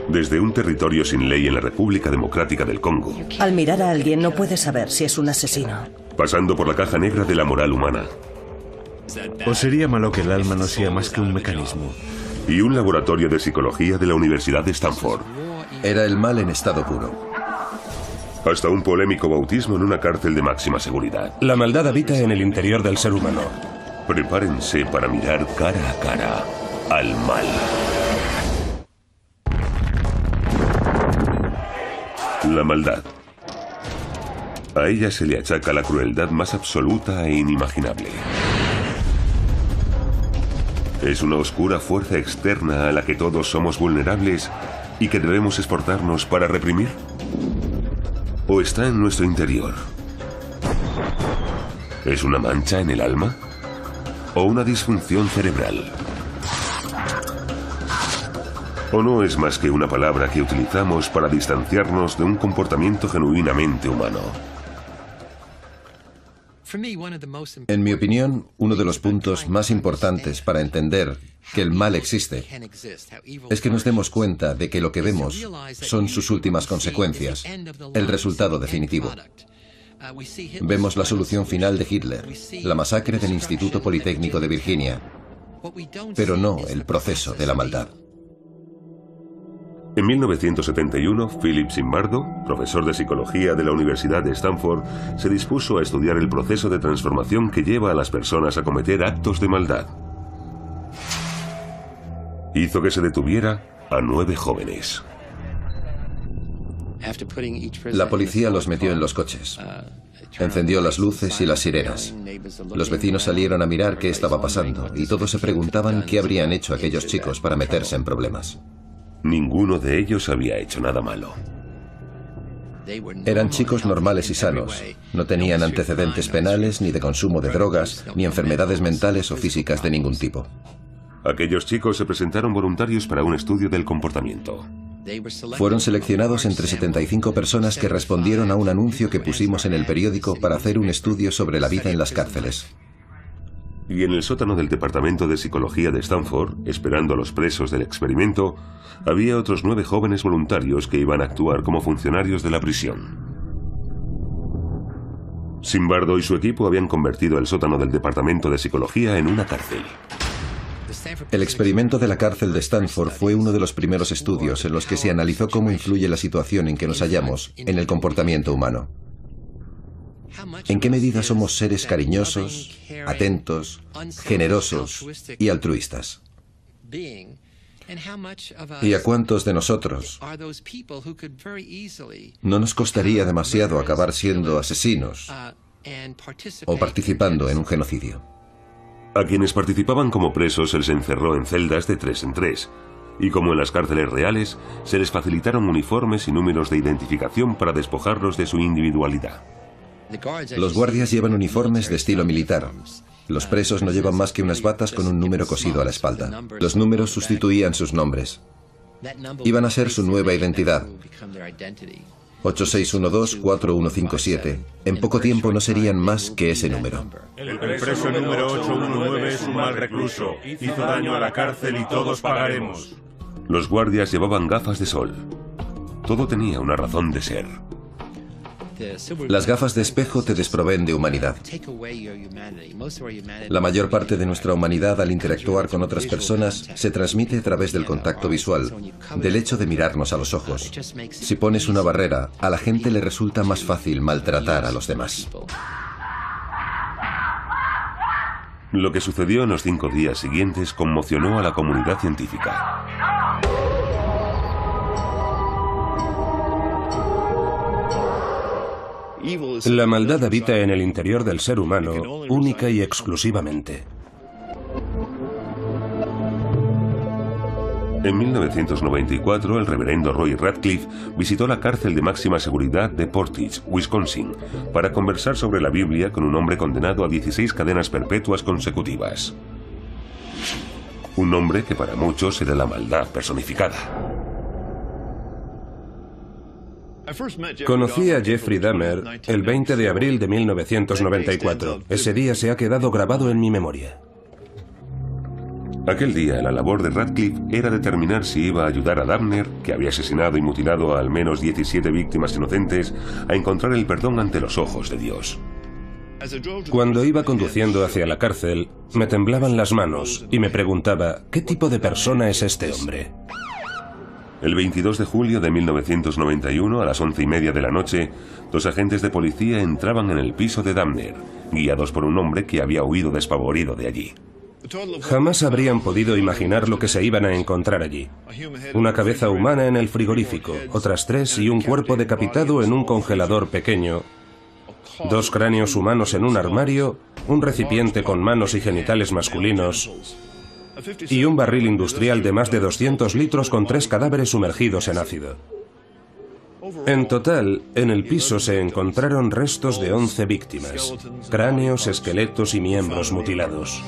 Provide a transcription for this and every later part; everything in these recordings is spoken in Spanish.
Desde un territorio sin ley en la República Democrática del Congo, Al mirar a alguien no puedes saber si es un asesino. pasando por la caja negra de la moral humana ¿O sería malo que el alma no sea más que un mecanismo? y un laboratorio de psicología de la Universidad de Stanford, Era el mal en estado puro. hasta un polémico bautismo en una cárcel de máxima seguridad. La maldad habita en el interior del ser humano. Prepárense para mirar cara a cara al mal. La maldad. A ella se le achaca la crueldad más absoluta e inimaginable. Es una oscura fuerza externa a la que todos somos vulnerables y que debemos esforzarnos para reprimir. ¿O está en nuestro interior? ¿Es una mancha en el alma? ¿O una disfunción cerebral? ¿O no es más que una palabra que utilizamos para distanciarnos de un comportamiento genuinamente humano? En mi opinión, uno de los puntos más importantes para entender que el mal existe es que nos demos cuenta de que lo que vemos son sus últimas consecuencias, el resultado definitivo. Vemos la solución final de Hitler, la masacre del Instituto Politécnico de Virginia, pero no el proceso de la maldad. En 1971, Philip Zimbardo, profesor de psicología de la Universidad de Stanford, se dispuso a estudiar el proceso de transformación que lleva a las personas a cometer actos de maldad. Hizo que se detuviera a 9 jóvenes. La policía los metió en los coches. Encendió las luces y las sirenas. Los vecinos salieron a mirar qué estaba pasando y todos se preguntaban qué habrían hecho aquellos chicos para meterse en problemas. Ninguno de ellos había hecho nada malo. Eran chicos normales y sanos. No tenían antecedentes penales, ni de consumo de drogas, ni enfermedades mentales o físicas de ningún tipo. Aquellos chicos se presentaron voluntarios para un estudio del comportamiento. Fueron seleccionados entre 75 personas que respondieron a un anuncio que pusimos en el periódico para hacer un estudio sobre la vida en las cárceles. Y en el sótano del Departamento de Psicología de Stanford, esperando a los presos del experimento, había otros 9 jóvenes voluntarios que iban a actuar como funcionarios de la prisión. Zimbardo y su equipo habían convertido el sótano del Departamento de Psicología en una cárcel. El experimento de la cárcel de Stanford fue uno de los primeros estudios en los que se analizó cómo influye la situación en que nos hallamos en el comportamiento humano. ¿En qué medida somos seres cariñosos, atentos, generosos y altruistas? ¿Y a cuántos de nosotros no nos costaría demasiado acabar siendo asesinos o participando en un genocidio? A quienes participaban como presos se les encerró en celdas de 3 en 3, y como en las cárceles reales, se les facilitaron uniformes y números de identificación para despojarlos de su individualidad. Los guardias llevan uniformes de estilo militar. Los presos no llevan más que unas batas con un número cosido a la espalda. Los números sustituían sus nombres. Iban a ser su nueva identidad. 8612-4157. En poco tiempo no serían más que ese número. El preso número 819 es un mal recluso. Hizo daño a la cárcel y todos pagaremos. Los guardias llevaban gafas de sol. Todo tenía una razón de ser. Las gafas de espejo te desproveen de humanidad. La mayor parte de nuestra humanidad al interactuar con otras personas se transmite a través del contacto visual, del hecho de mirarnos a los ojos. Si pones una barrera, a la gente le resulta más fácil maltratar a los demás. Lo que sucedió en los 5 días siguientes conmocionó a la comunidad científica. La maldad habita en el interior del ser humano, única y exclusivamente. En 1994, el reverendo Roy Radcliffe visitó la cárcel de máxima seguridad de Portage, Wisconsin, para conversar sobre la Biblia con un hombre condenado a 16 cadenas perpetuas consecutivas. Un hombre que para muchos era la maldad personificada. Conocí a Jeffrey Dahmer el 20 de abril de 1994. Ese día se ha quedado grabado en mi memoria. Aquel día, la labor de Radcliffe era determinar si iba a ayudar a Dabner, que había asesinado y mutilado a al menos 17 víctimas inocentes, a encontrar el perdón ante los ojos de Dios. Cuando iba conduciendo hacia la cárcel, me temblaban las manos y me preguntaba, ¿qué tipo de persona es este hombre? El 22 de julio de 1991, a las 11:30 de la noche, 2 agentes de policía entraban en el piso de Dabner, guiados por un hombre que había huido despavorido de allí. Jamás habrían podido imaginar lo que se iban a encontrar allí. Una cabeza humana en el frigorífico, otras 3 y un cuerpo decapitado en un congelador pequeño, 2 cráneos humanos en un armario, un recipiente con manos y genitales masculinos y un barril industrial de más de 200 litros con 3 cadáveres sumergidos en ácido. En total, en el piso se encontraron restos de 11 víctimas, cráneos, esqueletos y miembros mutilados.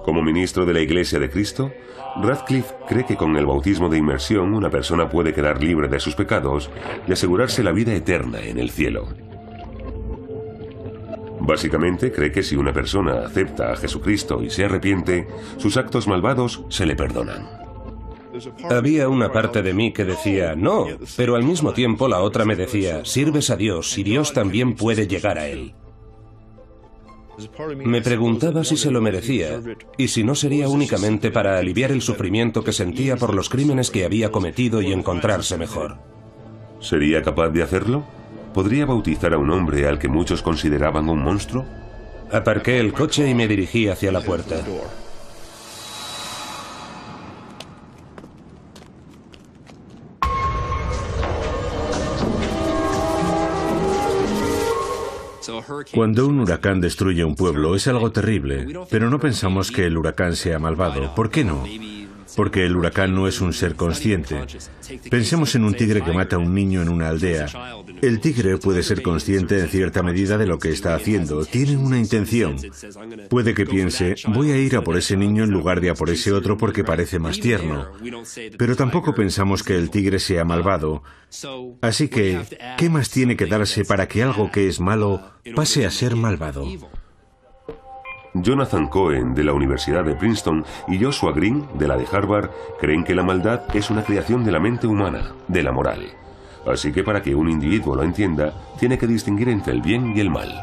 Como ministro de la Iglesia de Cristo, Radcliffe cree que con el bautismo de inmersión una persona puede quedar libre de sus pecados y asegurarse la vida eterna en el cielo. Básicamente cree que si una persona acepta a Jesucristo y se arrepiente, sus actos malvados se le perdonan. Había una parte de mí que decía, no, pero al mismo tiempo la otra me decía, sirves a Dios y Dios también puede llegar a Él. Me preguntaba si se lo merecía y si no sería únicamente para aliviar el sufrimiento que sentía por los crímenes que había cometido y encontrarse mejor. ¿Sería capaz de hacerlo? ¿Podría bautizar a un hombre al que muchos consideraban un monstruo? Aparqué el coche y me dirigí hacia la puerta. Cuando un huracán destruye un pueblo es algo terrible, pero no pensamos que el huracán sea malvado. ¿Por qué no? Porque el huracán no es un ser consciente. Pensemos en un tigre que mata a un niño en una aldea. El tigre puede ser consciente en cierta medida de lo que está haciendo. Tiene una intención. Puede que piense, voy a ir a por ese niño en lugar de a por ese otro porque parece más tierno. Pero tampoco pensamos que el tigre sea malvado. Así que, ¿qué más tiene que darse para que algo que es malo pase a ser malvado? Jonathan Cohen, de la Universidad de Princeton, y Joshua Green, de la de Harvard, creen que la maldad es una creación de la mente humana, de la moral. Así que para que un individuo lo entienda, tiene que distinguir entre el bien y el mal.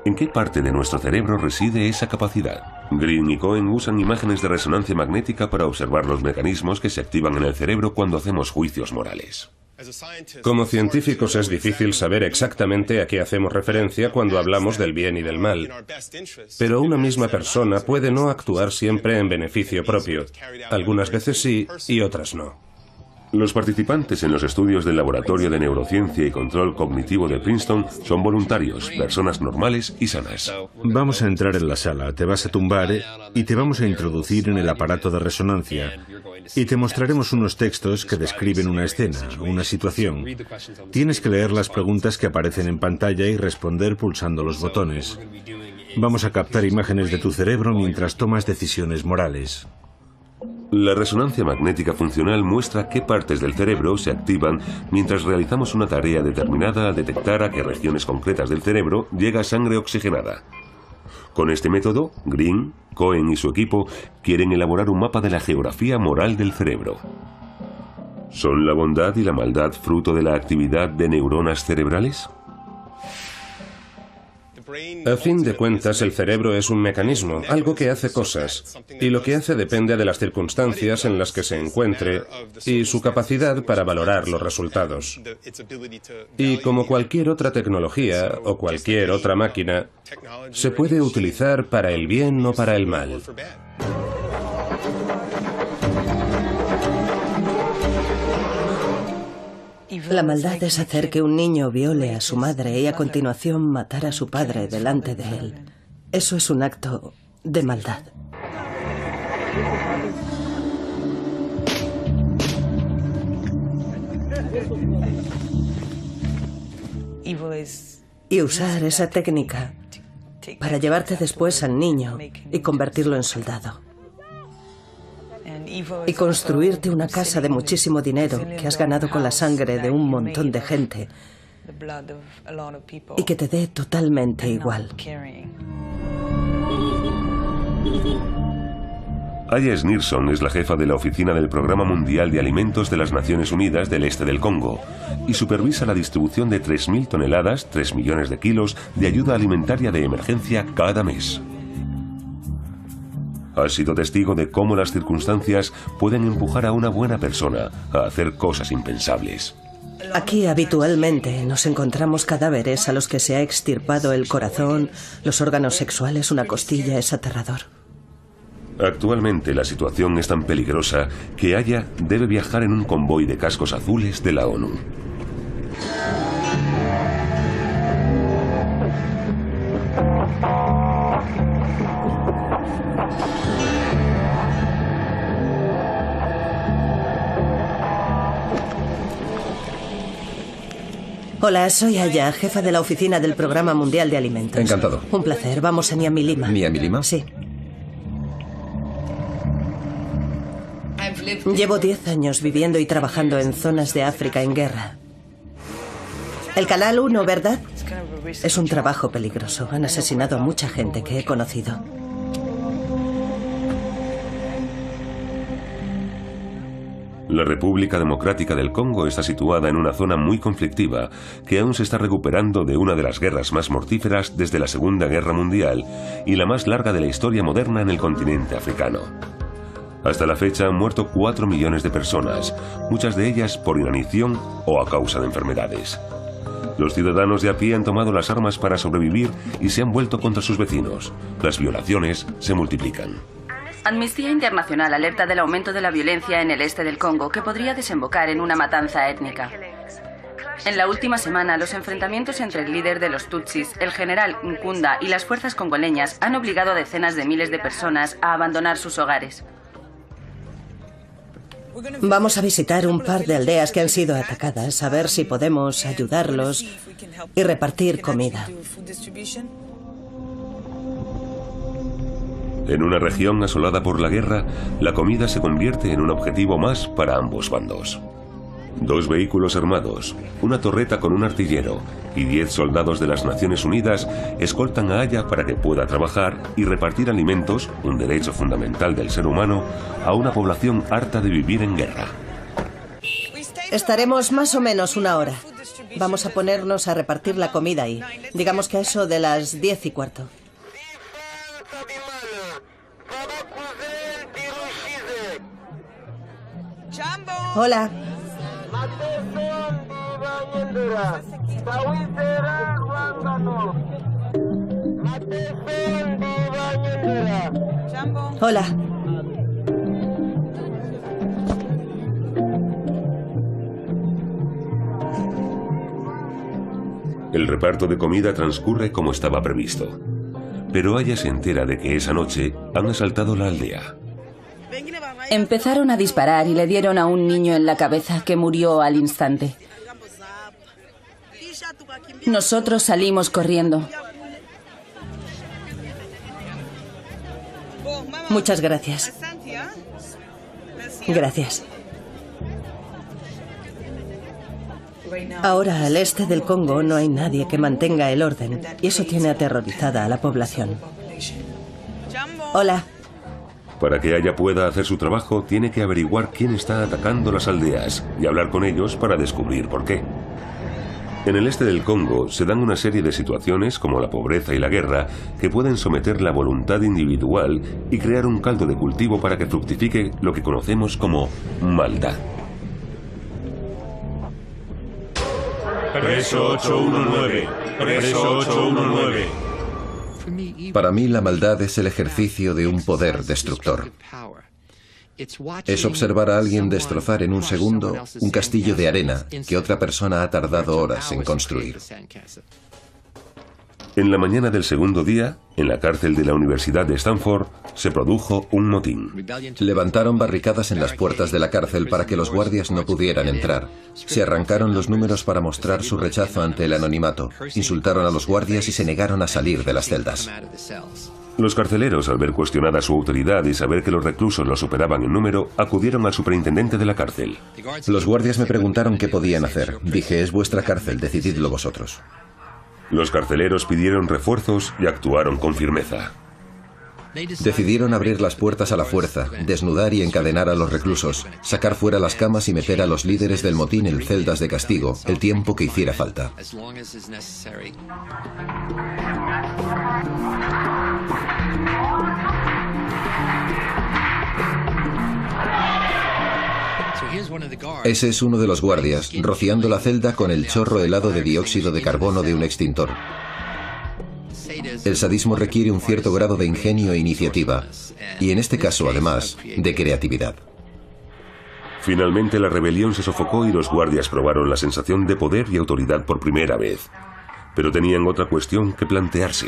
¿En qué parte de nuestro cerebro reside esa capacidad? Green y Cohen usan imágenes de resonancia magnética para observar los mecanismos que se activan en el cerebro cuando hacemos juicios morales. Como científicos es difícil saber exactamente a qué hacemos referencia cuando hablamos del bien y del mal. Pero una misma persona puede no actuar siempre en beneficio propio. Algunas veces sí y otras no. Los participantes en los estudios del Laboratorio de Neurociencia y Control Cognitivo de Princeton son voluntarios, personas normales y sanas. Vamos a entrar en la sala, te vas a tumbar y te vamos a introducir en el aparato de resonancia. Y te mostraremos unos textos que describen una escena, una situación. Tienes que leer las preguntas que aparecen en pantalla y responder pulsando los botones. Vamos a captar imágenes de tu cerebro mientras tomas decisiones morales. La resonancia magnética funcional muestra qué partes del cerebro se activan mientras realizamos una tarea determinada al detectar a qué regiones concretas del cerebro llega sangre oxigenada. Con este método, Green, Cohen y su equipo quieren elaborar un mapa de la geografía moral del cerebro. ¿Son la bondad y la maldad fruto de la actividad de neuronas cerebrales? A fin de cuentas, el cerebro es un mecanismo, algo que hace cosas, y lo que hace depende de las circunstancias en las que se encuentre y su capacidad para valorar los resultados. Y como cualquier otra tecnología o cualquier otra máquina, se puede utilizar para el bien o para el mal. La maldad es hacer que un niño viole a su madre y a continuación matar a su padre delante de él. Eso es un acto de maldad. Y usar esa técnica para llevarte después al niño y convertirlo en soldado. Y construirte una casa de muchísimo dinero que has ganado con la sangre de un montón de gente y que te dé totalmente igual. Aya Snirson es la jefa de la Oficina del Programa Mundial de Alimentos de las Naciones Unidas del Este del Congo y supervisa la distribución de 3.000 toneladas, 3 millones de kilos, de ayuda alimentaria de emergencia cada mes. Ha sido testigo de cómo las circunstancias pueden empujar a una buena persona a hacer cosas impensables. Aquí habitualmente nos encontramos cadáveres a los que se ha extirpado el corazón, los órganos sexuales, una costilla. Es aterrador. Actualmente la situación es tan peligrosa que Aya debe viajar en un convoy de cascos azules de la ONU. Hola, soy Aya, jefa de la Oficina del Programa Mundial de Alimentos. Encantado. Un placer. Vamos a Niamey, Lima. ¿Niamey, Lima? Sí. Llevo 10 años viviendo y trabajando en zonas de África en guerra. El Canal 1, ¿verdad? Es un trabajo peligroso. Han asesinado a mucha gente que he conocido. La República Democrática del Congo está situada en una zona muy conflictiva que aún se está recuperando de una de las guerras más mortíferas desde la Segunda Guerra Mundial y la más larga de la historia moderna en el continente africano. Hasta la fecha han muerto 4 millones de personas, muchas de ellas por inanición o a causa de enfermedades. Los ciudadanos de a pie han tomado las armas para sobrevivir y se han vuelto contra sus vecinos. Las violaciones se multiplican. Amnistía Internacional alerta del aumento de la violencia en el este del Congo que podría desembocar en una matanza étnica. En la última semana, los enfrentamientos entre el líder de los Tutsis, el general Nkunda, y las fuerzas congoleñas han obligado a decenas de miles de personas a abandonar sus hogares. Vamos a visitar un par de aldeas que han sido atacadas, a ver si podemos ayudarlos y repartir comida. En una región asolada por la guerra, la comida se convierte en un objetivo más para ambos bandos. 2 vehículos armados, una torreta con un artillero y 10 soldados de las Naciones Unidas escoltan a Aya para que pueda trabajar y repartir alimentos, un derecho fundamental del ser humano, a una población harta de vivir en guerra. Estaremos más o menos 1 hora. Vamos a ponernos a repartir la comida ahí. Digamos que a eso de las 10:15. Hola. Hola. El reparto de comida transcurre como estaba previsto. Pero Aya se entera de que esa noche han asaltado la aldea. Empezaron a disparar y le dieron a un niño en la cabeza que murió al instante. Nosotros salimos corriendo. Muchas gracias. Gracias. Ahora, al este del Congo no hay nadie que mantenga el orden y eso tiene aterrorizada a la población. Hola. Para que Aya pueda hacer su trabajo, tiene que averiguar quién está atacando las aldeas y hablar con ellos para descubrir por qué. En el este del Congo se dan una serie de situaciones, como la pobreza y la guerra, que pueden someter la voluntad individual y crear un caldo de cultivo para que fructifique lo que conocemos como maldad. Preso 819. Preso 819. Para mí, la maldad es el ejercicio de un poder destructor. Es observar a alguien destrozar en un segundo un castillo de arena que otra persona ha tardado horas en construir. En la mañana del segundo día, en la cárcel de la Universidad de Stanford, se produjo un motín. Levantaron barricadas en las puertas de la cárcel para que los guardias no pudieran entrar. Se arrancaron los números para mostrar su rechazo ante el anonimato. Insultaron a los guardias y se negaron a salir de las celdas. Los carceleros, al ver cuestionada su autoridad y saber que los reclusos lo superaban en número, acudieron al superintendente de la cárcel. Los guardias me preguntaron qué podían hacer. Dije, es vuestra cárcel, decididlo vosotros. Los carceleros pidieron refuerzos y actuaron con firmeza. Decidieron abrir las puertas a la fuerza, desnudar y encadenar a los reclusos, sacar fuera las camas y meter a los líderes del motín en celdas de castigo, el tiempo que hiciera falta. Ese es uno de los guardias, rociando la celda con el chorro helado de dióxido de carbono de un extintor. El sadismo requiere un cierto grado de ingenio e iniciativa, y en este caso, además, de creatividad. Finalmente la rebelión se sofocó y los guardias probaron la sensación de poder y autoridad por primera vez. Pero tenían otra cuestión que plantearse.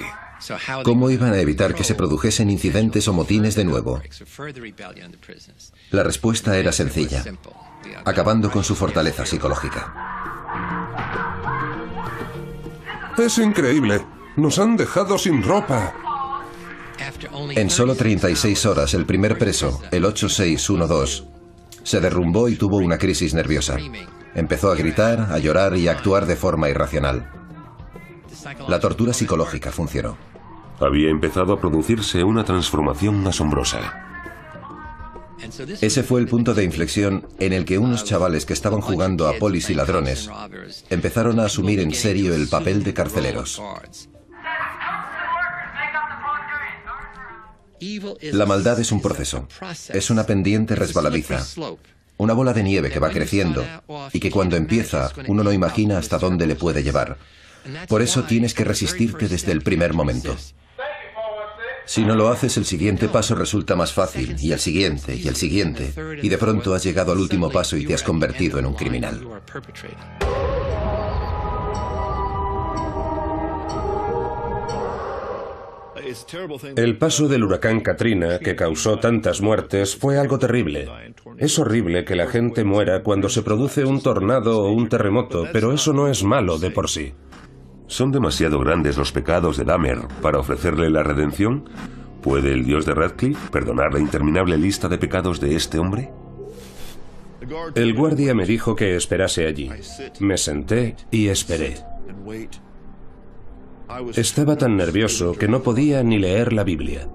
¿Cómo iban a evitar que se produjesen incidentes o motines de nuevo? La respuesta era sencilla: acabando con su fortaleza psicológica. Es increíble. Nos han dejado sin ropa. En solo 36 horas, el primer preso, el 8612, se derrumbó y tuvo una crisis nerviosa. Empezó a gritar, a llorar y a actuar de forma irracional. La tortura psicológica funcionó. Había empezado a producirse una transformación asombrosa. Ese fue el punto de inflexión en el que unos chavales que estaban jugando a polis y ladrones empezaron a asumir en serio el papel de carceleros. La maldad es un proceso, es una pendiente resbaladiza, una bola de nieve que va creciendo y que cuando empieza uno no imagina hasta dónde le puede llevar. Por eso tienes que resistirte desde el primer momento. Si no lo haces, el siguiente paso resulta más fácil, y el siguiente, y de pronto has llegado al último paso y te has convertido en un criminal. El paso del huracán Katrina, que causó tantas muertes, fue algo terrible. Es horrible que la gente muera cuando se produce un tornado o un terremoto, pero eso no es malo de por sí. ¿Son demasiado grandes los pecados de Dahmer para ofrecerle la redención? ¿Puede el dios de Radcliffe perdonar la interminable lista de pecados de este hombre? El guardia me dijo que esperase allí. Me senté y esperé. Estaba tan nervioso que no podía ni leer la Biblia.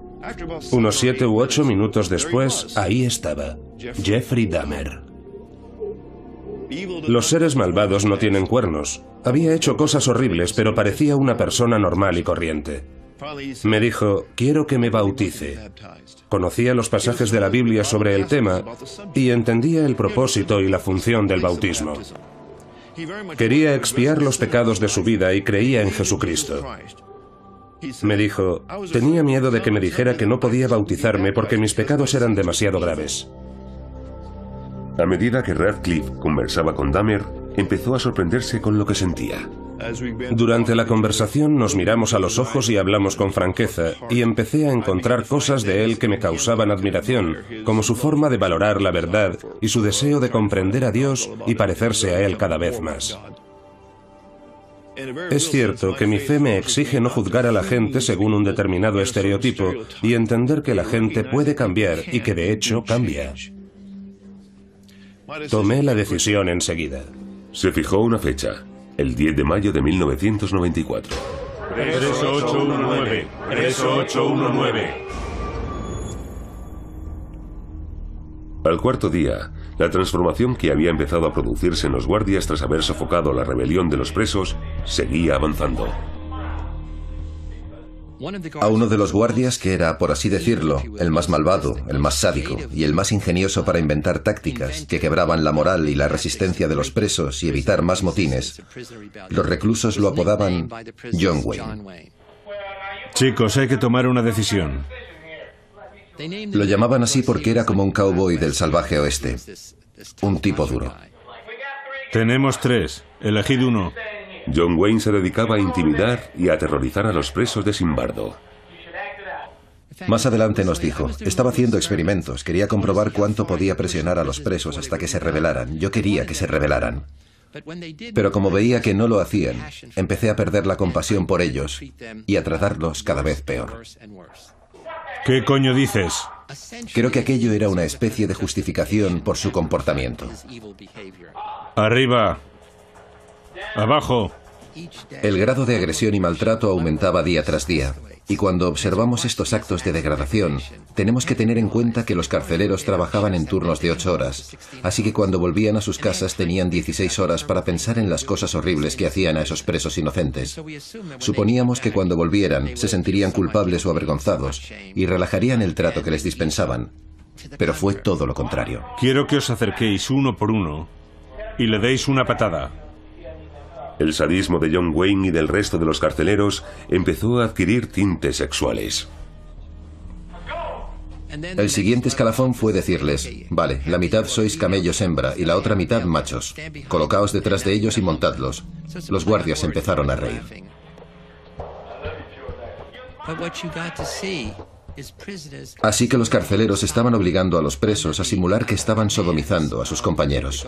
Unos 7 u 8 minutos después, ahí estaba, Jeffrey Dahmer. Los seres malvados no tienen cuernos. Había hecho cosas horribles, pero parecía una persona normal y corriente. Me dijo, quiero que me bautice. Conocía los pasajes de la Biblia sobre el tema y entendía el propósito y la función del bautismo. Quería expiar los pecados de su vida y creía en Jesucristo. Me dijo, tenía miedo de que me dijera que no podía bautizarme porque mis pecados eran demasiado graves. A medida que Radcliffe conversaba con Dahmer, empezó a sorprenderse con lo que sentía. Durante la conversación nos miramos a los ojos y hablamos con franqueza, y empecé a encontrar cosas de él que me causaban admiración, como su forma de valorar la verdad y su deseo de comprender a Dios y parecerse a Él cada vez más. Es cierto que mi fe me exige no juzgar a la gente según un determinado estereotipo y entender que la gente puede cambiar y que de hecho cambia. Tomé la decisión enseguida. Se fijó una fecha, el 10 de mayo de 1994. Preso 819, preso 819. Al cuarto día, la transformación que había empezado a producirse en los guardias tras haber sofocado la rebelión de los presos seguía avanzando. A uno de los guardias, que era, por así decirlo, el más malvado, el más sádico y el más ingenioso para inventar tácticas que quebraban la moral y la resistencia de los presos y evitar más motines, los reclusos lo apodaban John Wayne. Chicos, hay que tomar una decisión. Lo llamaban así porque era como un cowboy del salvaje oeste, un tipo duro. Tenemos 3, elegid uno. John Wayne se dedicaba a intimidar y a aterrorizar a los presos de Simbardo. Más adelante nos dijo, estaba haciendo experimentos, quería comprobar cuánto podía presionar a los presos hasta que se rebelaran. Yo quería que se rebelaran. Pero como veía que no lo hacían, empecé a perder la compasión por ellos y a tratarlos cada vez peor. ¿Qué coño dices? Creo que aquello era una especie de justificación por su comportamiento. Arriba. Abajo. El grado de agresión y maltrato aumentaba día tras día. Y cuando observamos estos actos de degradación, tenemos que tener en cuenta que los carceleros trabajaban en turnos de 8 horas. Así que cuando volvían a sus casas tenían 16 horas para pensar en las cosas horribles que hacían a esos presos inocentes. Suponíamos que cuando volvieran se sentirían culpables o avergonzados y relajarían el trato que les dispensaban. Pero fue todo lo contrario. Quiero que os acerquéis uno por uno y le deis una patada. El sadismo de John Wayne y del resto de los carceleros empezó a adquirir tintes sexuales. El siguiente escalafón fue decirles: vale, la mitad sois camellos hembra y la otra mitad machos. Colocaos detrás de ellos y montadlos. Los guardias empezaron a reír. Así que los carceleros estaban obligando a los presos a simular que estaban sodomizando a sus compañeros.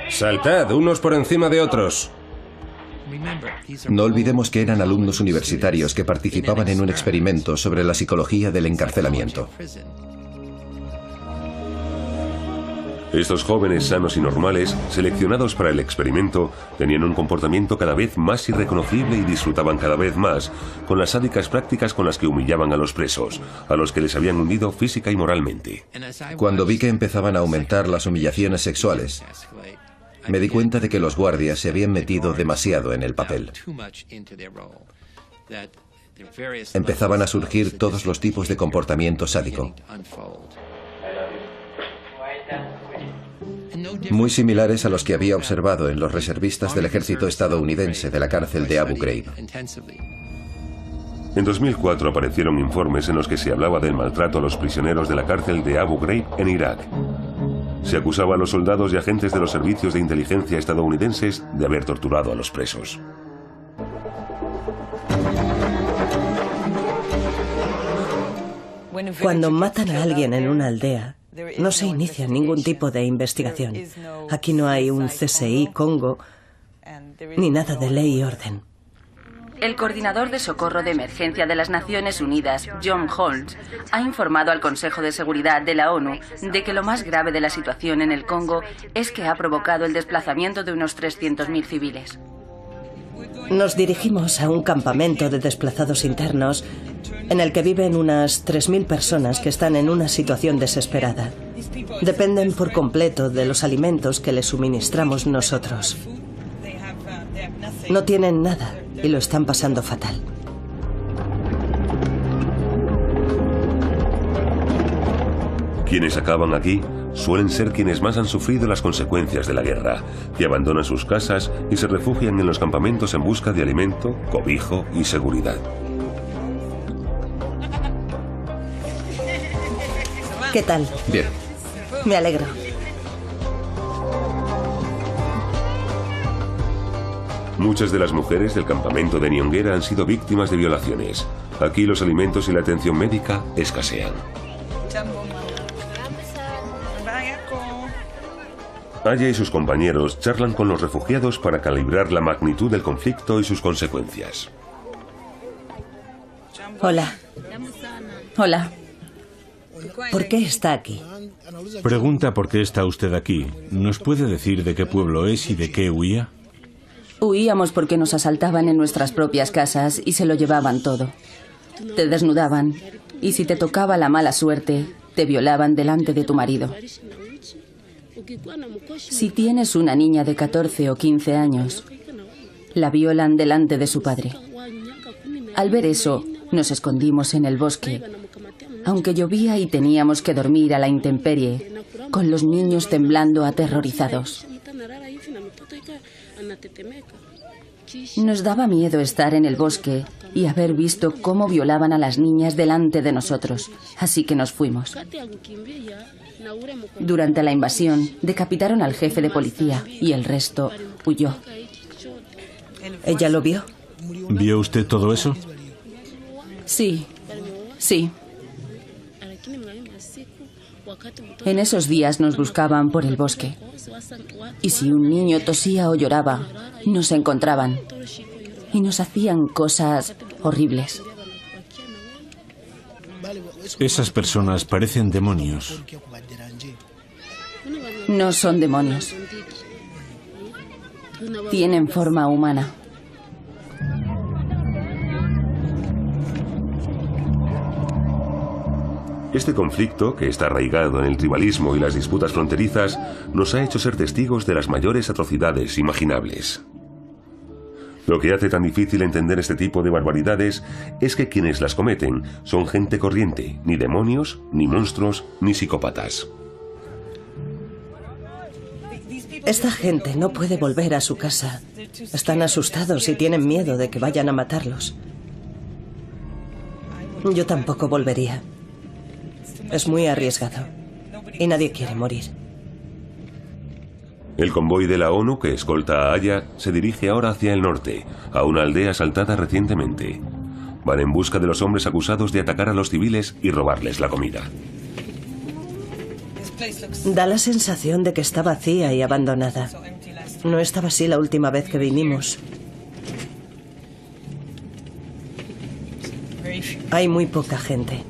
¡Saltad, unos por encima de otros! No olvidemos que eran alumnos universitarios que participaban en un experimento sobre la psicología del encarcelamiento. Estos jóvenes sanos y normales, seleccionados para el experimento, tenían un comportamiento cada vez más irreconocible y disfrutaban cada vez más con las sádicas prácticas con las que humillaban a los presos, a los que les habían hundido física y moralmente. Cuando vi que empezaban a aumentar las humillaciones sexuales, me di cuenta de que los guardias se habían metido demasiado en el papel. Empezaban a surgir todos los tipos de comportamiento sádico, muy similares a los que había observado en los reservistas del ejército estadounidense de la cárcel de Abu Ghraib. En 2004 aparecieron informes en los que se hablaba del maltrato a los prisioneros de la cárcel de Abu Ghraib en Irak. Se acusaba a los soldados y agentes de los servicios de inteligencia estadounidenses de haber torturado a los presos. Cuando matan a alguien en una aldea, no se inicia ningún tipo de investigación. Aquí no hay un CSI Congo, ni nada de ley y orden. El coordinador de socorro de emergencia de las Naciones Unidas, John Holmes, ha informado al Consejo de Seguridad de la ONU de que lo más grave de la situación en el Congo es que ha provocado el desplazamiento de unos 300.000 civiles. Nos dirigimos a un campamento de desplazados internos en el que viven unas 3.000 personas que están en una situación desesperada. Dependen por completo de los alimentos que les suministramos nosotros. No tienen nada y lo están pasando fatal. Quienes acaban aquí suelen ser quienes más han sufrido las consecuencias de la guerra, que abandonan sus casas y se refugian en los campamentos en busca de alimento, cobijo y seguridad. ¿Qué tal? Bien. Me alegro. Muchas de las mujeres del campamento de Nyongera han sido víctimas de violaciones. Aquí los alimentos y la atención médica escasean. Aya y sus compañeros charlan con los refugiados para calibrar la magnitud del conflicto y sus consecuencias. Hola. Hola. ¿Por qué está aquí? Pregunta por qué está usted aquí. ¿Nos puede decir de qué pueblo es y de qué huía? Huíamos porque nos asaltaban en nuestras propias casas y se lo llevaban todo. Te desnudaban y si te tocaba la mala suerte, te violaban delante de tu marido. Si tienes una niña de 14 o 15 años, la violan delante de su padre. Al ver eso, nos escondimos en el bosque, aunque llovía y teníamos que dormir a la intemperie, con los niños temblando aterrorizados. Nos daba miedo estar en el bosque y haber visto cómo violaban a las niñas delante de nosotros, así que nos fuimos. Durante la invasión, decapitaron al jefe de policía y el resto huyó. ¿Ella lo vio? ¿Vio usted todo eso? Sí, sí. En esos días nos buscaban por el bosque. Y si un niño tosía o lloraba, nos encontraban. Y nos hacían cosas horribles. Esas personas parecen demonios. No son demonios. Tienen forma humana. Este conflicto, que está arraigado en el tribalismo y las disputas fronterizas, nos ha hecho ser testigos de las mayores atrocidades imaginables. Lo que hace tan difícil entender este tipo de barbaridades es que quienes las cometen son gente corriente, ni demonios, ni monstruos, ni psicópatas. Esta gente no puede volver a su casa. Están asustados y tienen miedo de que vayan a matarlos. Yo tampoco volvería. Es muy arriesgado. Y nadie quiere morir. El convoy de la ONU que escolta a Aya se dirige ahora hacia el norte, a una aldea asaltada recientemente. Van en busca de los hombres acusados de atacar a los civiles y robarles la comida. Da la sensación de que está vacía y abandonada. No estaba así la última vez que vinimos. Hay muy poca gente.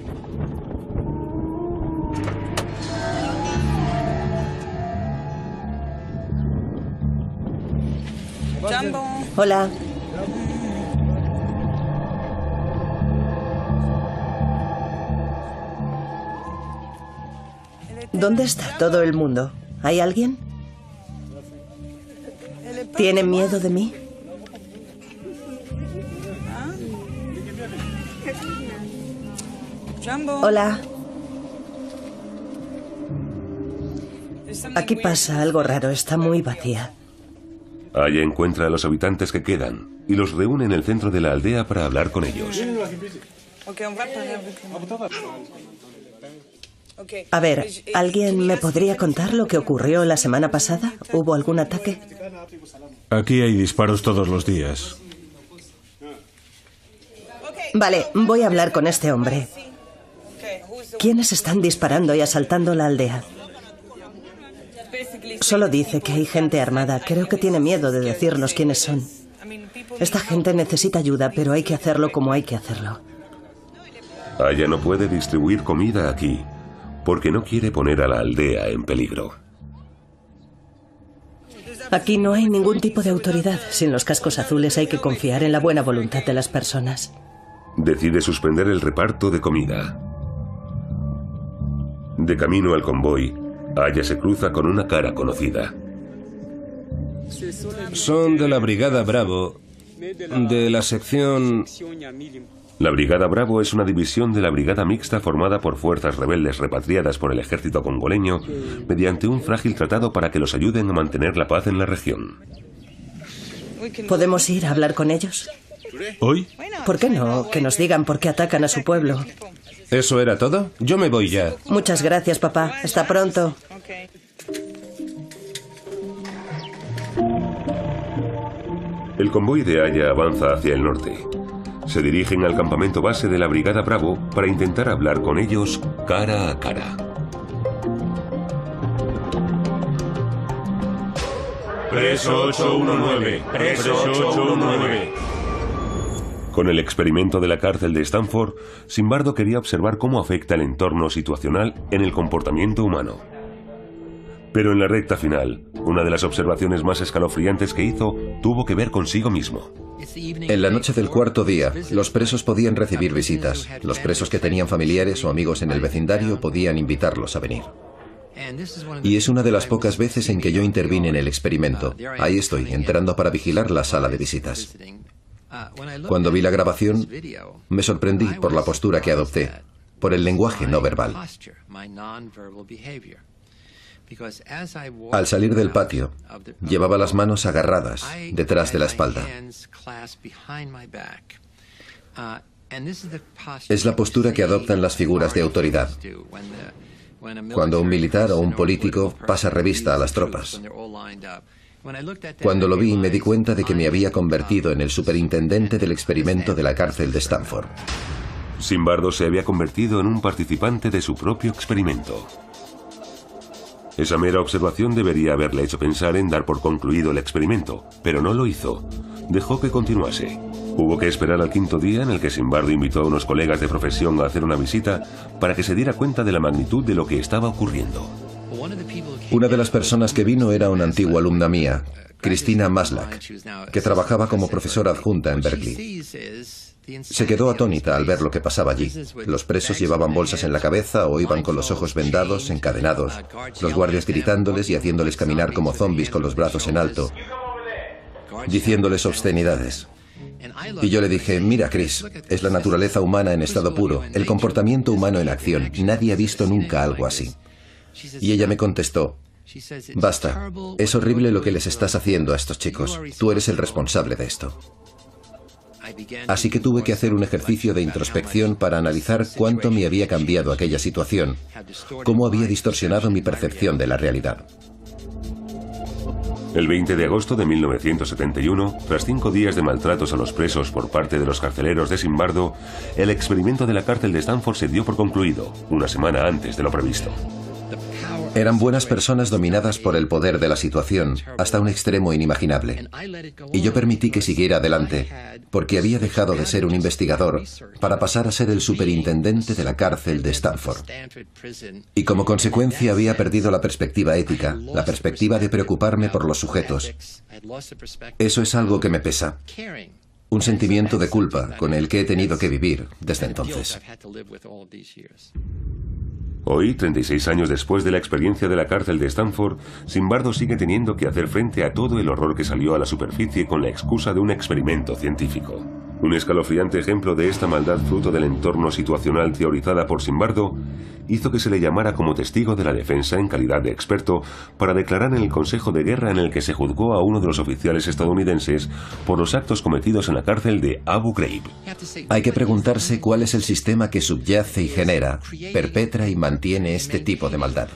Hola. ¿Dónde está todo el mundo? ¿Hay alguien? ¿Tienen miedo de mí? Hola. Aquí pasa algo raro, está muy vacía. Aya encuentra a los habitantes que quedan y los reúne en el centro de la aldea para hablar con ellos. A ver, ¿alguien me podría contar lo que ocurrió la semana pasada? ¿Hubo algún ataque? Aquí hay disparos todos los días. Vale, voy a hablar con este hombre. ¿Quiénes están disparando y asaltando la aldea? Solo dice que hay gente armada. Creo que tiene miedo de decirnos quiénes son. Esta gente necesita ayuda, pero hay que hacerlo como hay que hacerlo. Aya no puede distribuir comida aquí, porque no quiere poner a la aldea en peligro. Aquí no hay ningún tipo de autoridad. Sin los cascos azules hay que confiar en la buena voluntad de las personas. Decide suspender el reparto de comida. De camino al convoy, Aya se cruza con una cara conocida. Son de la Brigada Bravo, de la sección... La Brigada Bravo es una división de la Brigada Mixta formada por fuerzas rebeldes repatriadas por el ejército congoleño mediante un frágil tratado para que los ayuden a mantener la paz en la región. ¿Podemos ir a hablar con ellos? ¿Hoy? ¿Por qué no? Que nos digan por qué atacan a su pueblo. ¿Eso era todo? Yo me voy ya. Muchas gracias, papá. Hasta pronto. El convoy de Aya avanza hacia el norte. Se dirigen al campamento base de la Brigada Bravo para intentar hablar con ellos cara a cara. Preso 819. Preso 819. Con el experimento de la cárcel de Stanford, Simbardo quería observar cómo afecta el entorno situacional en el comportamiento humano. Pero en la recta final, una de las observaciones más escalofriantes que hizo tuvo que ver consigo mismo. En la noche del cuarto día, los presos podían recibir visitas. Los presos que tenían familiares o amigos en el vecindario podían invitarlos a venir. Y es una de las pocas veces en que yo intervine en el experimento. Ahí estoy, entrando para vigilar la sala de visitas. Cuando vi la grabación, me sorprendí por la postura que adopté, por el lenguaje no verbal. Al salir del patio, llevaba las manos agarradas detrás de la espalda. Es la postura que adoptan las figuras de autoridad. Cuando un militar o un político pasa revista a las tropas. Cuando lo vi, me di cuenta de que me había convertido en el superintendente del experimento de la cárcel de Stanford. Simbardo se había convertido en un participante de su propio experimento. Esa mera observación debería haberle hecho pensar en dar por concluido el experimento, pero no lo hizo. Dejó que continuase. Hubo que esperar al quinto día en el que Simbardo invitó a unos colegas de profesión a hacer una visita para que se diera cuenta de la magnitud de lo que estaba ocurriendo. Una de las personas que vino era una antigua alumna mía, Christina Maslach, que trabajaba como profesora adjunta en Berkeley. Se quedó atónita al ver lo que pasaba allí. Los presos llevaban bolsas en la cabeza o iban con los ojos vendados, encadenados. Los guardias gritándoles y haciéndoles caminar como zombies con los brazos en alto, diciéndoles obscenidades. Y yo le dije, mira, Chris, es la naturaleza humana en estado puro, el comportamiento humano en acción. Nadie ha visto nunca algo así. Y ella me contestó, basta, es horrible lo que les estás haciendo a estos chicos. Tú eres el responsable de esto. Así que tuve que hacer un ejercicio de introspección para analizar cuánto me había cambiado aquella situación, cómo había distorsionado mi percepción de la realidad. El 20 de agosto de 1971, tras 5 días de maltratos a los presos por parte de los carceleros de Zimbardo, el experimento de la cárcel de Stanford se dio por concluido, una semana antes de lo previsto. Eran buenas personas dominadas por el poder de la situación, hasta un extremo inimaginable. Y yo permití que siguiera adelante, porque había dejado de ser un investigador para pasar a ser el superintendente de la cárcel de Stanford. Y como consecuencia había perdido la perspectiva ética, la perspectiva de preocuparme por los sujetos. Eso es algo que me pesa. Un sentimiento de culpa con el que he tenido que vivir desde entonces. Hoy, 36 años después de la experiencia de la cárcel de Stanford, Zimbardo sigue teniendo que hacer frente a todo el horror que salió a la superficie con la excusa de un experimento científico. Un escalofriante ejemplo de esta maldad fruto del entorno situacional teorizada por Zimbardo hizo que se le llamara como testigo de la defensa en calidad de experto para declarar en el Consejo de Guerra en el que se juzgó a uno de los oficiales estadounidenses por los actos cometidos en la cárcel de Abu Ghraib. Hay que preguntarse cuál es el sistema que subyace y genera, perpetra y mantiene este tipo de maldad.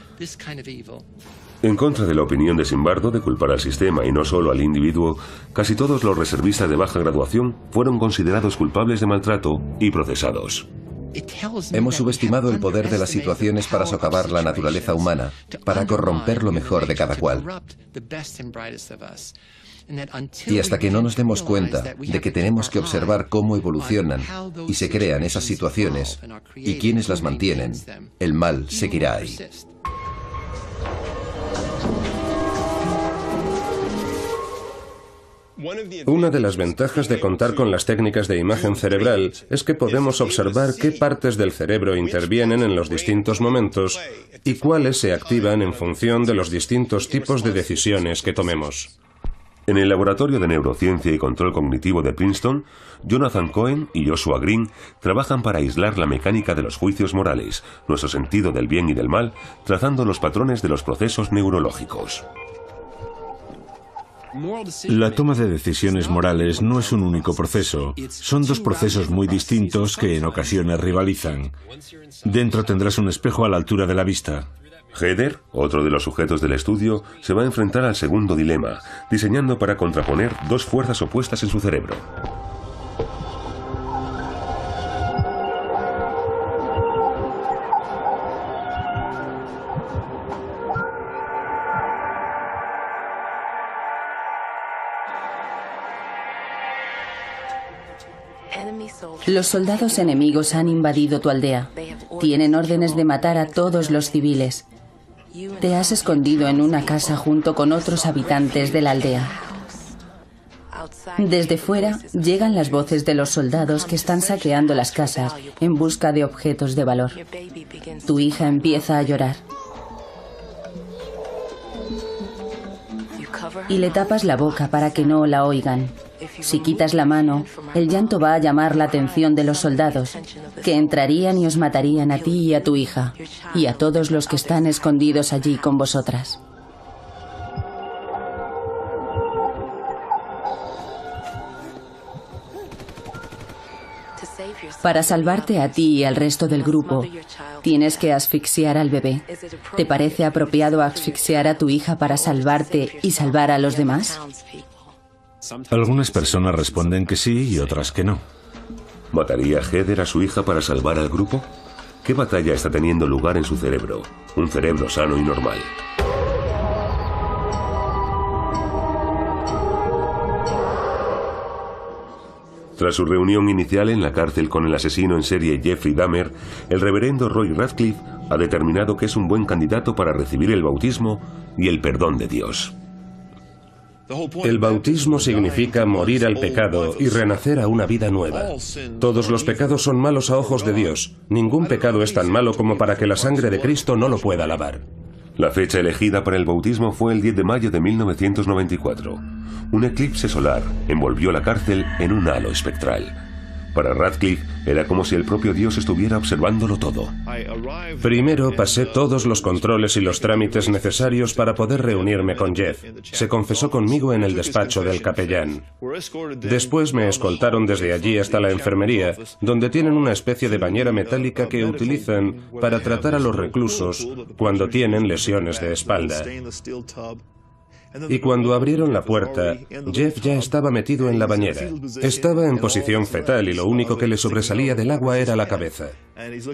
En contra de la opinión de Zimbardo de culpar al sistema y no solo al individuo, casi todos los reservistas de baja graduación fueron considerados culpables de maltrato y procesados. Hemos subestimado el poder de las situaciones para socavar la naturaleza humana, para corromper lo mejor de cada cual. Y hasta que no nos demos cuenta de que tenemos que observar cómo evolucionan y se crean esas situaciones y quiénes las mantienen, el mal seguirá ahí. Una de las ventajas de contar con las técnicas de imagen cerebral es que podemos observar qué partes del cerebro intervienen en los distintos momentos y cuáles se activan en función de los distintos tipos de decisiones que tomemos. En el Laboratorio de Neurociencia y Control Cognitivo de Princeton, Jonathan Cohen y Joshua Green trabajan para aislar la mecánica de los juicios morales, nuestro sentido del bien y del mal, trazando los patrones de los procesos neurológicos. La toma de decisiones morales no es un único proceso, son dos procesos muy distintos que en ocasiones rivalizan. Dentro tendrás un espejo a la altura de la vista. Heather, otro de los sujetos del estudio, se va a enfrentar al segundo dilema, diseñando para contraponer dos fuerzas opuestas en su cerebro. Los soldados enemigos han invadido tu aldea. Tienen órdenes de matar a todos los civiles. Te has escondido en una casa junto con otros habitantes de la aldea. Desde fuera llegan las voces de los soldados que están saqueando las casas en busca de objetos de valor. Tu hija empieza a llorar. Y le tapas la boca para que no la oigan. Si quitas la mano, el llanto va a llamar la atención de los soldados, que entrarían y os matarían a ti y a tu hija, y a todos los que están escondidos allí con vosotras. Para salvarte a ti y al resto del grupo, tienes que asfixiar al bebé. ¿Te parece apropiado asfixiar a tu hija para salvarte y salvar a los demás? Algunas personas responden que sí y otras que no. ¿Mataría Heather a su hija para salvar al grupo? ¿Qué batalla está teniendo lugar en su cerebro? Un cerebro sano y normal. Tras su reunión inicial en la cárcel con el asesino en serie Jeffrey Dahmer, el reverendo Roy Radcliffe ha determinado que es un buen candidato para recibir el bautismo y el perdón de Dios. El bautismo significa morir al pecado y renacer a una vida nueva. Todos los pecados son malos a ojos de Dios. Ningún pecado es tan malo como para que la sangre de Cristo no lo pueda lavar. La fecha elegida para el bautismo fue el 10 de mayo de 1994. Un eclipse solar envolvió la cárcel en un halo espectral. Para Radcliffe era como si el propio Dios estuviera observándolo todo. Primero pasé todos los controles y los trámites necesarios para poder reunirme con Jeff. Se confesó conmigo en el despacho del capellán. Después me escoltaron desde allí hasta la enfermería, donde tienen una especie de bañera metálica que utilizan para tratar a los reclusos cuando tienen lesiones de espalda. Y cuando abrieron la puerta, Jeff ya estaba metido en la bañera. Estaba en posición fetal y lo único que le sobresalía del agua era la cabeza.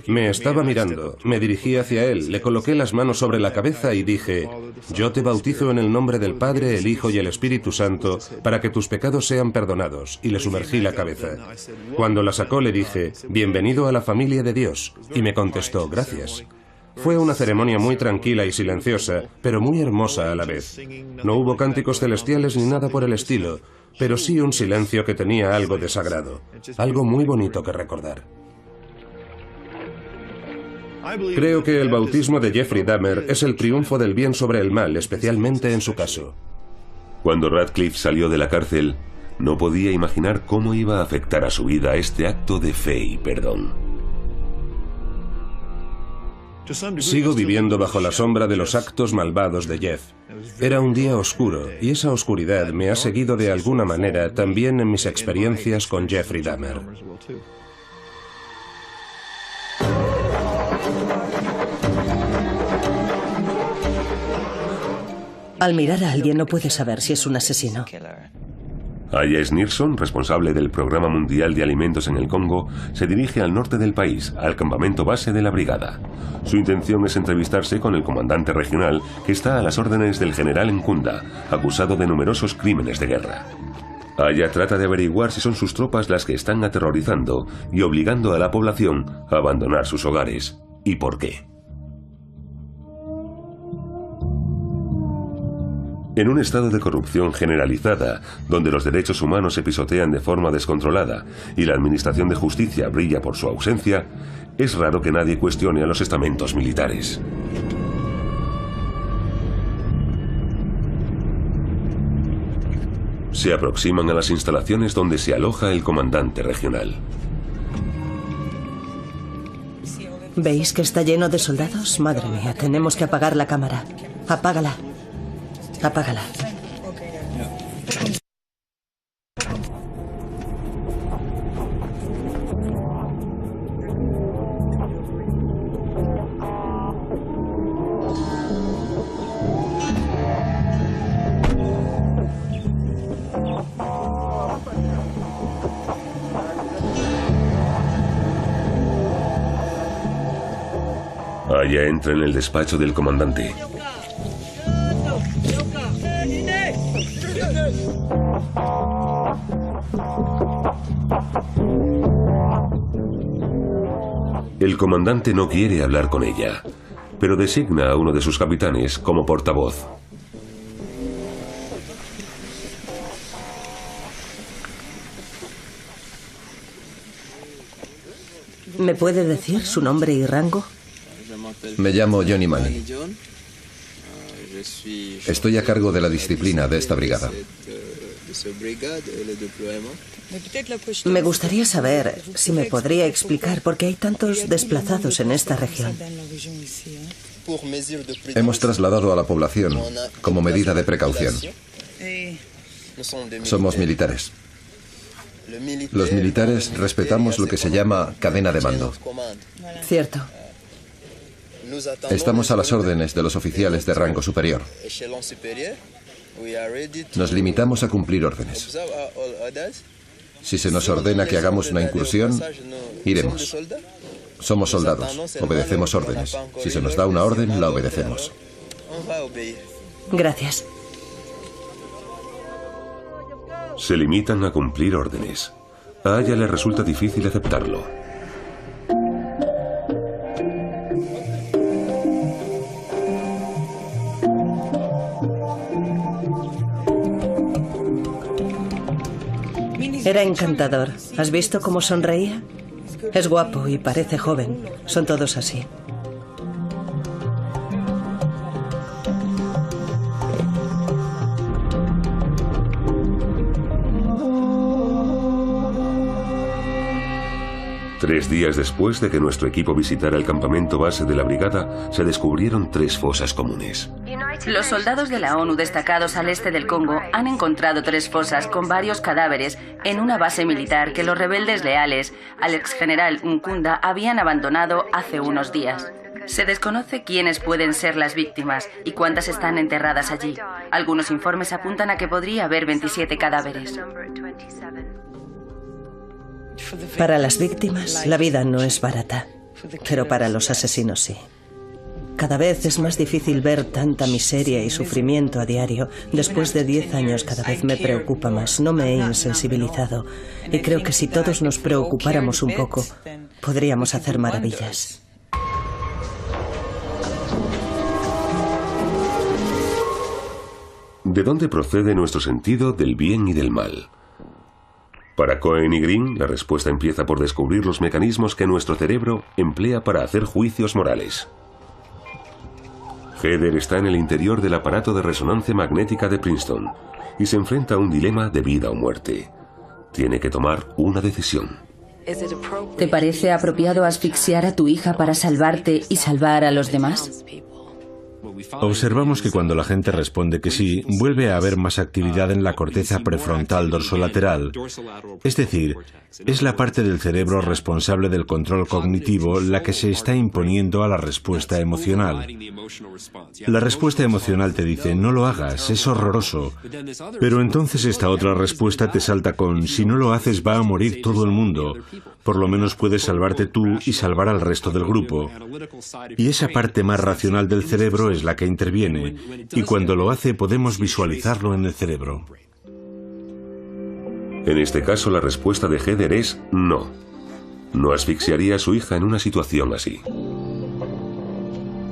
Me estaba mirando, me dirigí hacia él, le coloqué las manos sobre la cabeza y dije: yo te bautizo en el nombre del Padre, el Hijo y el Espíritu Santo, para que tus pecados sean perdonados, y le sumergí la cabeza. Cuando la sacó le dije: bienvenido a la familia de Dios, y me contestó: gracias. Fue una ceremonia muy tranquila y silenciosa, pero muy hermosa a la vez. No hubo cánticos celestiales ni nada por el estilo, pero sí un silencio que tenía algo de sagrado, algo muy bonito que recordar. Creo que el bautismo de Jeffrey Dahmer es el triunfo del bien sobre el mal, especialmente en su caso. Cuando Radcliffe salió de la cárcel, no podía imaginar cómo iba a afectar a su vida este acto de fe y perdón. Sigo viviendo bajo la sombra de los actos malvados de Jeff. Era un día oscuro, y esa oscuridad me ha seguido de alguna manera también en mis experiencias con Jeffrey Dahmer. Al mirar a alguien no puedes saber si es un asesino. Aya Snirson, responsable del Programa Mundial de Alimentos en el Congo, se dirige al norte del país, al campamento base de la brigada. Su intención es entrevistarse con el comandante regional, que está a las órdenes del general Nkunda, acusado de numerosos crímenes de guerra. Aya trata de averiguar si son sus tropas las que están aterrorizando y obligando a la población a abandonar sus hogares. ¿Y por qué? En un estado de corrupción generalizada, donde los derechos humanos se pisotean de forma descontrolada y la administración de justicia brilla por su ausencia, es raro que nadie cuestione a los estamentos militares. Se aproximan a las instalaciones donde se aloja el comandante regional. ¿Veis que está lleno de soldados? Madre mía, tenemos que apagar la cámara. Apágala. Apágala. Aya entra en el despacho del comandante. El comandante no quiere hablar con ella, pero designa a uno de sus capitanes como portavoz. ¿Me puede decir su nombre y rango? Me llamo Johnny Money. Estoy a cargo de la disciplina de esta brigada. Me gustaría saber si me podría explicar por qué hay tantos desplazados en esta región. Hemos trasladado a la población como medida de precaución. Somos militares. Los militares respetamos lo que se llama cadena de mando. Cierto. Estamos a las órdenes de los oficiales de rango superior. Nos limitamos a cumplir órdenes. Si se nos ordena que hagamos una incursión, iremos. Somos soldados, obedecemos órdenes. Si se nos da una orden, la obedecemos. Gracias. Se limitan a cumplir órdenes. A ella le resulta difícil aceptarlo. Era encantador. ¿Has visto cómo sonreía? Es guapo y parece joven. Son todos así. Tres días después de que nuestro equipo visitara el campamento base de la brigada, se descubrieron 3 fosas comunes. Los soldados de la ONU destacados al este del Congo han encontrado 3 fosas con varios cadáveres en una base militar que los rebeldes leales al exgeneral Nkunda habían abandonado hace unos días. Se desconoce quiénes pueden ser las víctimas y cuántas están enterradas allí. Algunos informes apuntan a que podría haber 27 cadáveres. Para las víctimas, la vida no es barata, pero para los asesinos sí. Cada vez es más difícil ver tanta miseria y sufrimiento a diario. Después de 10 años cada vez me preocupa más. No me he insensibilizado. Y creo que si todos nos preocupáramos un poco, podríamos hacer maravillas. ¿De dónde procede nuestro sentido del bien y del mal? Para Cohen y Green, la respuesta empieza por descubrir los mecanismos que nuestro cerebro emplea para hacer juicios morales. Heather está en el interior del aparato de resonancia magnética de Princeton y se enfrenta a un dilema de vida o muerte. Tiene que tomar una decisión. ¿Te parece apropiado asfixiar a tu hija para salvarte y salvar a los demás? Observamos que cuando la gente responde que sí, vuelve a haber más actividad en la corteza prefrontal dorsolateral. Es decir, es la parte del cerebro responsable del control cognitivo la que se está imponiendo a la respuesta emocional. La respuesta emocional te dice, no lo hagas, es horroroso. Pero entonces esta otra respuesta te salta con, si no lo haces va a morir todo el mundo. Por lo menos puedes salvarte tú y salvar al resto del grupo. Y esa parte más racional del cerebro es la que interviene, y cuando lo hace podemos visualizarlo en el cerebro. En este caso, la respuesta de Heather es no. No asfixiaría a su hija en una situación así.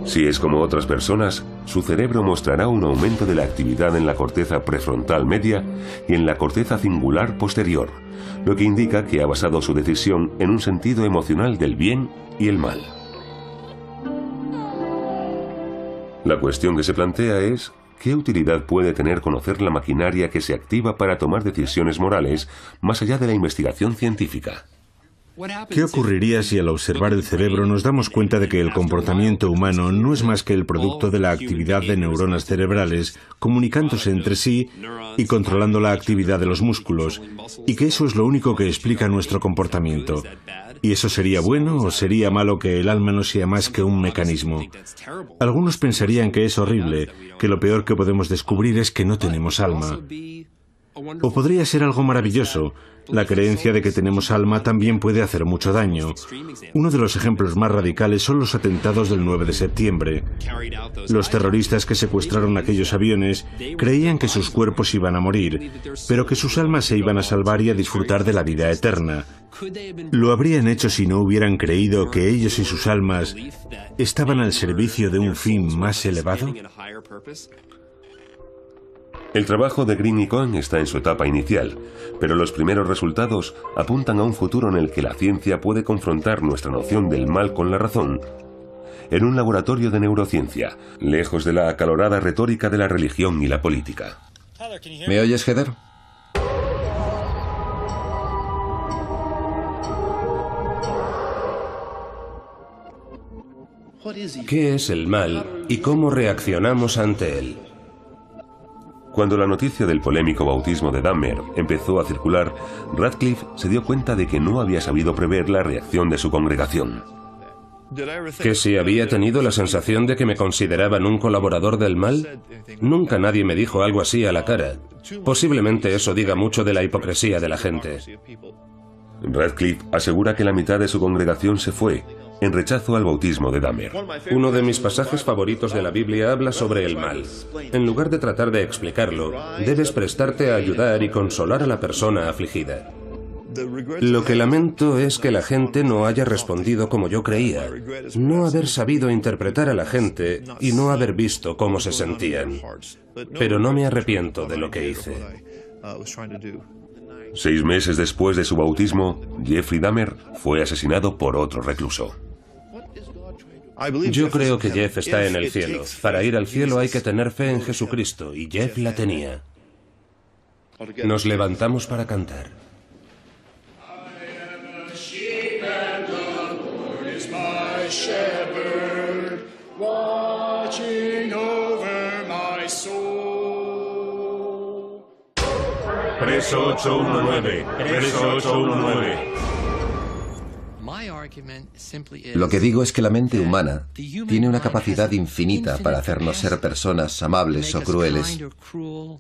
Si es como otras personas, su cerebro mostrará un aumento de la actividad en la corteza prefrontal media y en la corteza cingular posterior, lo que indica que ha basado su decisión en un sentido emocional del bien y el mal. La cuestión que se plantea es, ¿qué utilidad puede tener conocer la maquinaria que se activa para tomar decisiones morales más allá de la investigación científica? ¿Qué ocurriría si al observar el cerebro nos damos cuenta de que el comportamiento humano no es más que el producto de la actividad de neuronas cerebrales comunicándose entre sí y controlando la actividad de los músculos, y que eso es lo único que explica nuestro comportamiento? ¿Y eso sería bueno o sería malo que el alma no sea más que un mecanismo? Algunos pensarían que es horrible, que lo peor que podemos descubrir es que no tenemos alma. O podría ser algo maravilloso. La creencia de que tenemos alma también puede hacer mucho daño. Uno de los ejemplos más radicales son los atentados del 9 de septiembre. Los terroristas que secuestraron aquellos aviones creían que sus cuerpos iban a morir, pero que sus almas se iban a salvar y a disfrutar de la vida eterna. ¿Lo habrían hecho si no hubieran creído que ellos y sus almas estaban al servicio de un fin más elevado? El trabajo de Green y Cohen está en su etapa inicial, pero los primeros resultados apuntan a un futuro en el que la ciencia puede confrontar nuestra noción del mal con la razón en un laboratorio de neurociencia, lejos de la acalorada retórica de la religión y la política. ¿Me oyes, Heather? ¿Qué es el mal y cómo reaccionamos ante él? Cuando la noticia del polémico bautismo de Dahmer empezó a circular, Radcliffe se dio cuenta de que no había sabido prever la reacción de su congregación. ¿Que si había tenido la sensación de que me consideraban un colaborador del mal? Nunca nadie me dijo algo así a la cara. Posiblemente eso diga mucho de la hipocresía de la gente. Radcliffe asegura que la mitad de su congregación se fue, en rechazo al bautismo de Dahmer. Uno de mis pasajes favoritos de la Biblia habla sobre el mal. En lugar de tratar de explicarlo, debes prestarte a ayudar y consolar a la persona afligida. Lo que lamento es que la gente no haya respondido como yo creía, no haber sabido interpretar a la gente y no haber visto cómo se sentían. Pero no me arrepiento de lo que hice. 6 meses después de su bautismo, Jeffrey Dahmer fue asesinado por otro recluso. Yo creo que Jeff está en el cielo. Para ir al cielo hay que tener fe en Jesucristo, y Jeff la tenía. Nos levantamos para cantar. Preso 819, preso 819. Lo que digo es que la mente humana tiene una capacidad infinita para hacernos ser personas amables o crueles,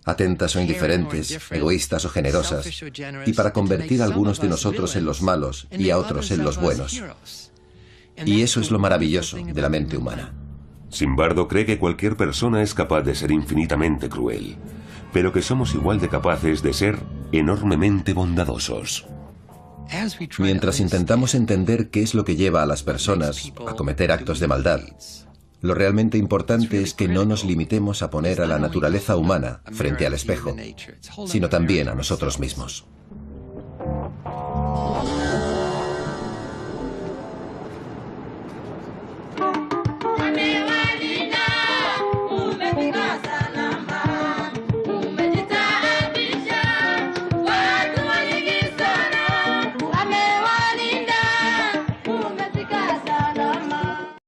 atentas o indiferentes, egoístas o generosas, y para convertir a algunos de nosotros en los malos y a otros en los buenos. Y eso es lo maravilloso de la mente humana. Zimbardo cree que cualquier persona es capaz de ser infinitamente cruel, pero que somos igual de capaces de ser enormemente bondadosos. Mientras intentamos entender qué es lo que lleva a las personas a cometer actos de maldad, lo realmente importante es que no nos limitemos a poner a la naturaleza humana frente al espejo, sino también a nosotros mismos.